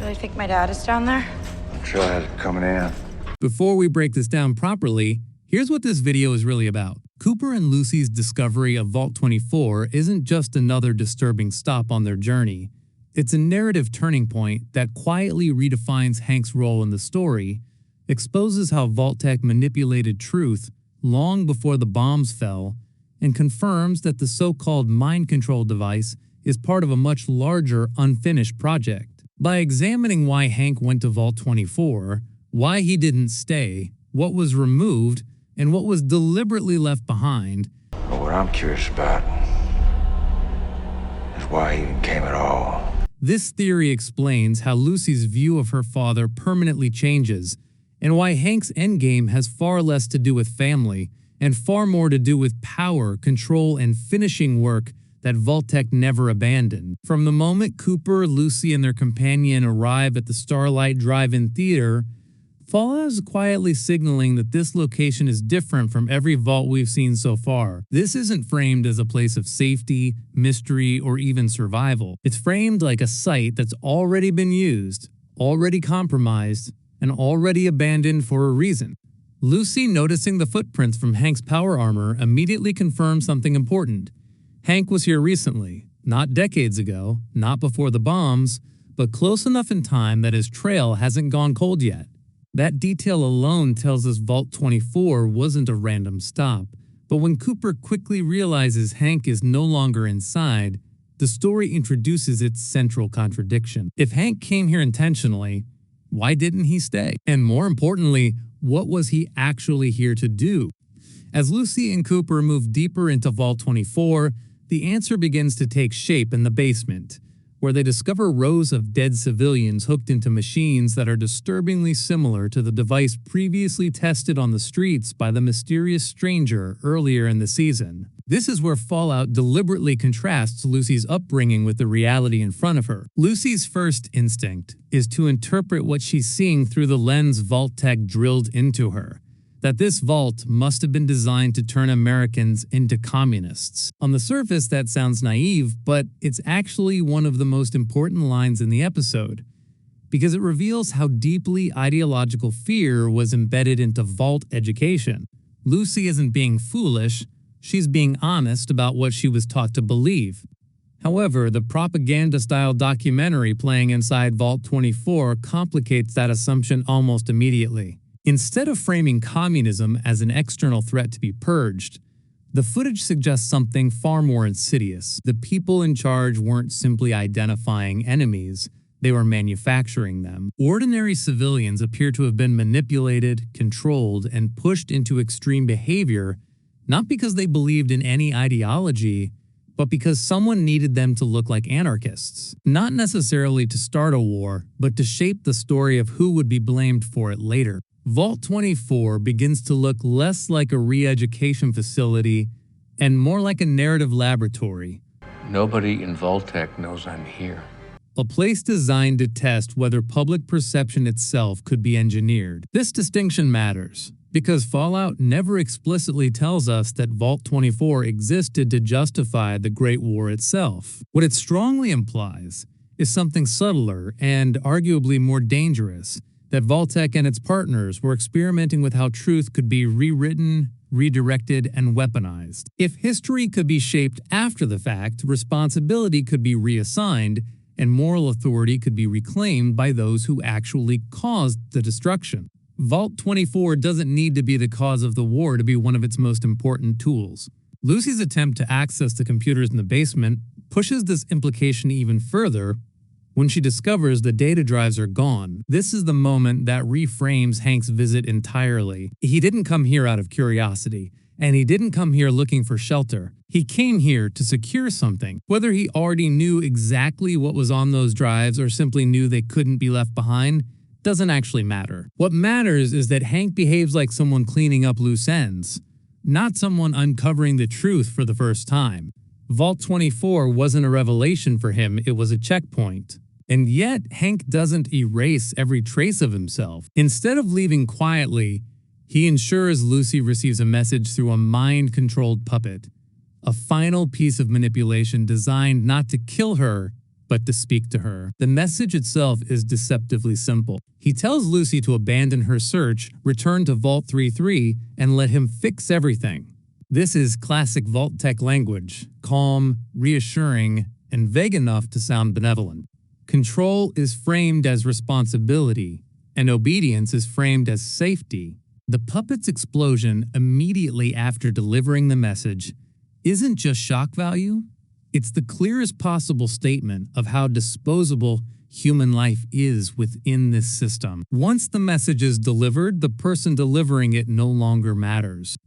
really think my dad is down there? Trailhead coming in. Before we break this down properly, here's what this video is really about. Cooper and Lucy's discovery of Vault-24 isn't just another disturbing stop on their journey. It's a narrative turning point that quietly redefines Hank's role in the story, exposes how Vault-Tec manipulated truth long before the bombs fell, and confirms that the so-called mind control device is part of a much larger, unfinished project. By examining why Hank went to Vault-24, why he didn't stay, what was removed, and what was deliberately left behind. But what I'm curious about is why he even came at all. This theory explains how Lucy's view of her father permanently changes, and why Hank's endgame has far less to do with family, and far more to do with power, control, and finishing work that Vault-Tec never abandoned. From the moment Cooper, Lucy, and their companion arrive at the Starlight Drive-In Theater, Fallout is quietly signaling that this location is different from every vault we've seen so far. This isn't framed as a place of safety, mystery, or even survival. It's framed like a site that's already been used, already compromised, and already abandoned for a reason. Lucy, noticing the footprints from Hank's power armor, immediately confirms something important. Hank was here recently, not decades ago, not before the bombs, but close enough in time that his trail hasn't gone cold yet. That detail alone tells us Vault-24 wasn't a random stop, but when Cooper quickly realizes Hank is no longer inside, the story introduces its central contradiction. If Hank came here intentionally, why didn't he stay? And more importantly, what was he actually here to do? As Lucy and Cooper move deeper into Vault-24, the answer begins to take shape in the basement, where they discover rows of dead civilians hooked into machines that are disturbingly similar to the device previously tested on the streets by the mysterious stranger earlier in the season. This is where Fallout deliberately contrasts Lucy's upbringing with the reality in front of her. Lucy's first instinct is to interpret what she's seeing through the lens Vault-Tec drilled into her, that this vault must have been designed to turn Americans into communists. On the surface, that sounds naive, but it's actually one of the most important lines in the episode, because it reveals how deeply ideological fear was embedded into vault education. Lucy isn't being foolish, she's being honest about what she was taught to believe. However, the propaganda-style documentary playing inside Vault-24 complicates that assumption almost immediately. Instead of framing communism as an external threat to be purged, the footage suggests something far more insidious. The people in charge weren't simply identifying enemies, they were manufacturing them. Ordinary civilians appear to have been manipulated, controlled, and pushed into extreme behavior, not because they believed in any ideology, but because someone needed them to look like anarchists. Not necessarily to start a war, but to shape the story of who would be blamed for it later. Vault-24 begins to look less like a re-education facility and more like a narrative laboratory. Nobody in Vault-Tec knows I'm here. A place designed to test whether public perception itself could be engineered. This distinction matters, because Fallout never explicitly tells us that Vault-24 existed to justify the Great War itself. What it strongly implies is something subtler and arguably more dangerous, that Vault-Tec and its partners were experimenting with how truth could be rewritten, redirected, and weaponized. If history could be shaped after the fact, responsibility could be reassigned, and moral authority could be reclaimed by those who actually caused the destruction. Vault-24 doesn't need to be the cause of the war to be one of its most important tools. Lucy's attempt to access the computers in the basement pushes this implication even further when she discovers the data drives are gone. This is the moment that reframes Hank's visit entirely. He didn't come here out of curiosity, and he didn't come here looking for shelter. He came here to secure something. Whether he already knew exactly what was on those drives or simply knew they couldn't be left behind doesn't actually matter. What matters is that Hank behaves like someone cleaning up loose ends, not someone uncovering the truth for the first time. Vault-24 wasn't a revelation for him, it was a checkpoint. And yet, Hank doesn't erase every trace of himself. Instead of leaving quietly, he ensures Lucy receives a message through a mind-controlled puppet, a final piece of manipulation designed not to kill her, but to speak to her. The message itself is deceptively simple. He tells Lucy to abandon her search, return to Vault 33, and let him fix everything. This is classic Vault-Tec language, calm, reassuring, and vague enough to sound benevolent. Control is framed as responsibility, and obedience is framed as safety. The puppet's explosion immediately after delivering the message isn't just shock value, it's the clearest possible statement of how disposable human life is within this system. Once the message is delivered, the person delivering it no longer matters.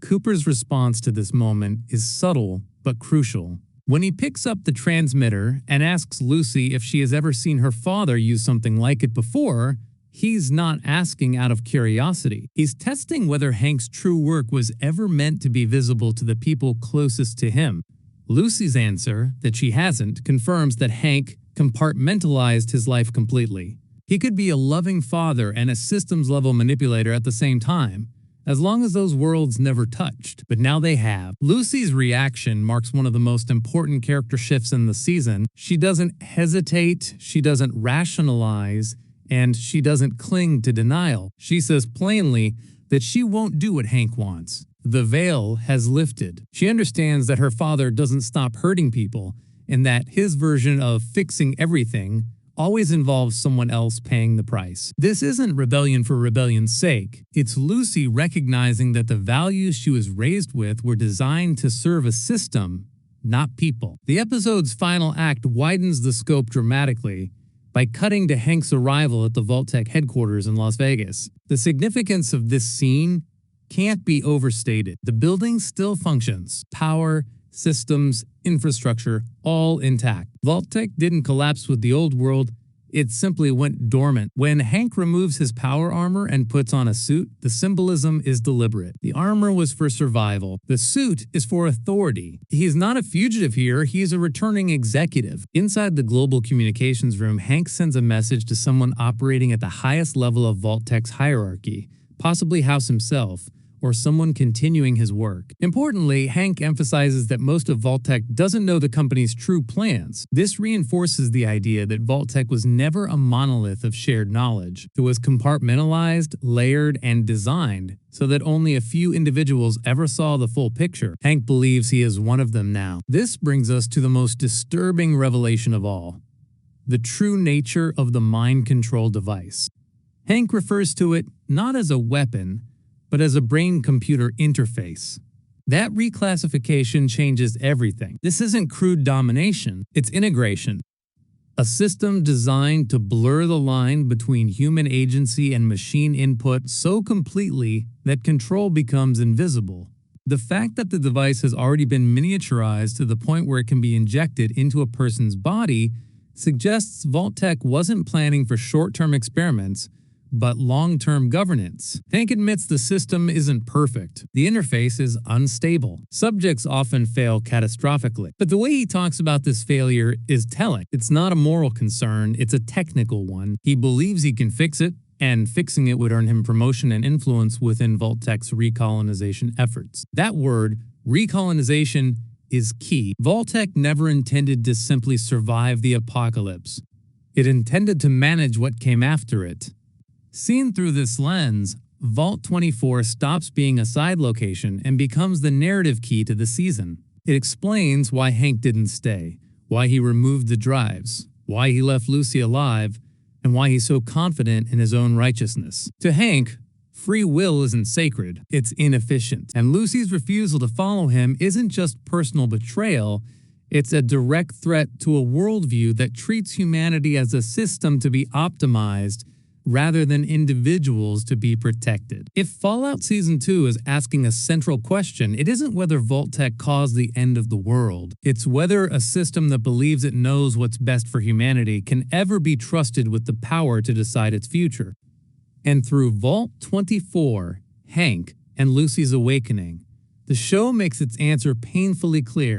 Cooper's response to this moment is subtle but crucial. When he picks up the transmitter and asks Lucy if she has ever seen her father use something like it before, he's not asking out of curiosity. He's testing whether Hank's true work was ever meant to be visible to the people closest to him. Lucy's answer, that she hasn't, confirms that Hank compartmentalized his life completely. He could be a loving father and a systems-level manipulator at the same time, as long as those worlds never touched. But now they have. Lucy's reaction marks one of the most important character shifts in the season. She doesn't hesitate, she doesn't rationalize, and she doesn't cling to denial. She says plainly that she won't do what Hank wants. The veil has lifted. She understands that her father doesn't stop hurting people, and that his version of fixing everything always involves someone else paying the price. This isn't rebellion for rebellion's sake. It's Lucy recognizing that the values she was raised with were designed to serve a system, not people. The episode's final act widens the scope dramatically by cutting to Hank's arrival at the Vault-Tec headquarters in Las Vegas. The significance of this scene can't be overstated. The building still functions. Power, systems, infrastructure, all intact. Vault-Tec didn't collapse with the old world, it simply went dormant. When Hank removes his power armor and puts on a suit, the symbolism is deliberate. The armor was for survival. The suit is for authority. He's not a fugitive here, he's a returning executive. Inside the global communications room, Hank sends a message to someone operating at the highest level of Vault-Tec's hierarchy, possibly House himself, or someone continuing his work. Importantly, Hank emphasizes that most of Vault-Tec doesn't know the company's true plans. This reinforces the idea that Vault-Tec was never a monolith of shared knowledge. It was compartmentalized, layered, and designed so that only a few individuals ever saw the full picture. Hank believes he is one of them now. This brings us to the most disturbing revelation of all: the true nature of the mind control device. Hank refers to it not as a weapon, but as a brain-computer interface. That reclassification changes everything. This isn't crude domination, it's integration. A system designed to blur the line between human agency and machine input so completely that control becomes invisible. The fact that the device has already been miniaturized to the point where it can be injected into a person's body suggests Vault-Tec wasn't planning for short-term experiments, but long-term governance. Hank admits the system isn't perfect. The interface is unstable. Subjects often fail catastrophically. But the way he talks about this failure is telling. It's not a moral concern, it's a technical one. He believes he can fix it, and fixing it would earn him promotion and influence within Vault-Tec's recolonization efforts. That word, recolonization, is key. Vault-Tec never intended to simply survive the apocalypse. It intended to manage what came after it. Seen through this lens, Vault 24 stops being a side location and becomes the narrative key to the season. It explains why Hank didn't stay, why he removed the drives, why he left Lucy alive, and why he's so confident in his own righteousness. To Hank, free will isn't sacred, it's inefficient. And Lucy's refusal to follow him isn't just personal betrayal, it's a direct threat to a worldview that treats humanity as a system to be optimized rather than individuals to be protected. If Fallout Season 2 is asking a central question, it isn't whether Vault-Tec caused the end of the world. It's whether a system that believes it knows what's best for humanity can ever be trusted with the power to decide its future. And through Vault 24, Hank, and Lucy's awakening, the show makes its answer painfully clear.